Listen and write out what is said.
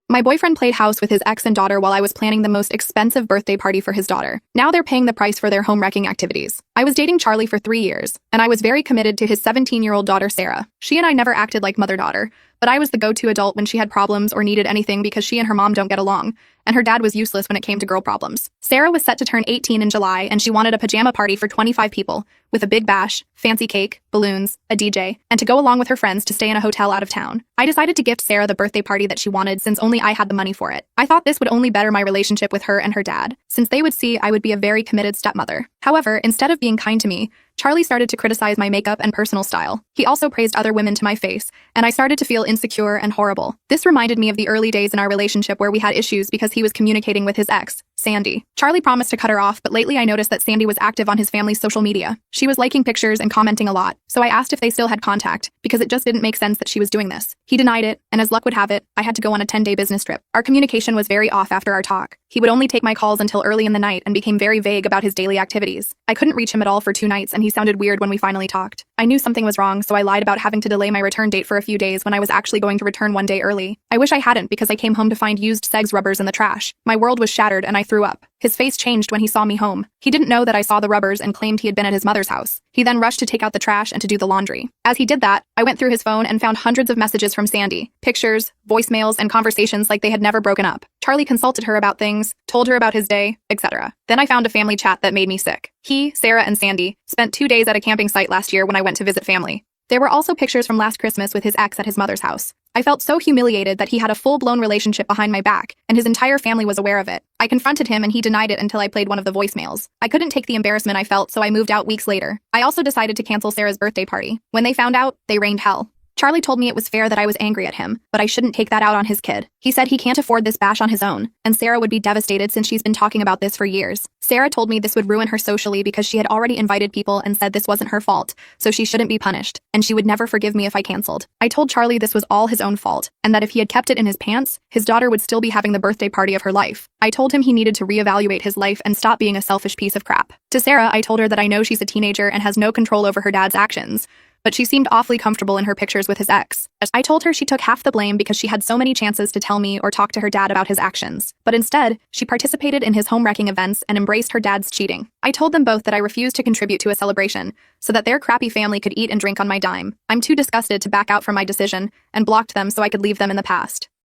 My boyfriend played house with his ex and daughter while I was planning the most expensive birthday party for his daughter. Now they're paying the price for their home-wrecking activities. I was dating Charlie for 3 years, and I was very committed to his 17-year-old daughter, Sarah. She and I never acted like mother-daughter, but I was the go-to adult when she had problems or needed anything because she and her mom don't get along, and her dad was useless when it came to girl problems. Sarah was set to turn 18 in July, and she wanted a pajama party for 25 people, with a big bash, fancy cake, balloons, a DJ, and to go along with her friends to stay in a hotel out of town. I decided to gift Sarah the birthday party that she wanted since only I had the money for it. I thought this would only better my relationship with her and her dad, since they would see I would be a very committed stepmother. However, instead of being kind to me, Charlie started to criticize my makeup and personal style. He also praised other women to my face, and I started to feel insecure and horrible. This reminded me of the early days in our relationship where we had issues because he was communicating with his ex, Sandy. Charlie promised to cut her off, but lately I noticed that Sandy was active on his family's social media. She was liking pictures and commenting a lot, so I asked if they still had contact, because it just didn't make sense that she was doing this. He denied it, and as luck would have it, I had to go on a 10-day business trip. Our communication was very off after our talk. He would only take my calls until early in the night and became very vague about his daily activities. I couldn't reach him at all for 2 nights, and he sounded weird when we finally talked. I knew something was wrong, so I lied about having to delay my return date for a few days when I was actually going to return 1 day early. I wish I hadn't, because I came home to find used Segs rubbers in the trash. My world was shattered and I threw up. His face changed when he saw me home. He didn't know that I saw the rubbers and claimed he had been at his mother's house. He then rushed to take out the trash and to do the laundry. As he did that, I went through his phone and found hundreds of messages from Sandy, pictures, voicemails, and conversations like they had never broken up. Charlie consulted her about things, told her about his day, etc. Then I found a family chat that made me sick. He, Sarah, and Sandy spent 2 days at a camping site last year when I went to visit family. There were also pictures from last Christmas with his ex at his mother's house. I felt so humiliated that he had a full-blown relationship behind my back, and his entire family was aware of it. I confronted him and he denied it until I played one of the voicemails. I couldn't take the embarrassment I felt, so I moved out weeks later. I also decided to cancel Sarah's birthday party. When they found out, they rained hell. Charlie told me it was fair that I was angry at him, but I shouldn't take that out on his kid. He said he can't afford this bash on his own, and Sarah would be devastated since she's been talking about this for years. Sarah told me this would ruin her socially because she had already invited people and said this wasn't her fault, so she shouldn't be punished, and she would never forgive me if I canceled. I told Charlie this was all his own fault, and that if he had kept it in his pants, his daughter would still be having the birthday party of her life. I told him he needed to reevaluate his life and stop being a selfish piece of crap. To Sarah, I told her that I know she's a teenager and has no control over her dad's actions, but she seemed awfully comfortable in her pictures with his ex. I told her she took half the blame because she had so many chances to tell me or talk to her dad about his actions. But instead, she participated in his home-wrecking events and embraced her dad's cheating. I told them both that I refused to contribute to a celebration so that their crappy family could eat and drink on my dime. I'm too disgusted to back out from my decision and blocked them so I could leave them in the past.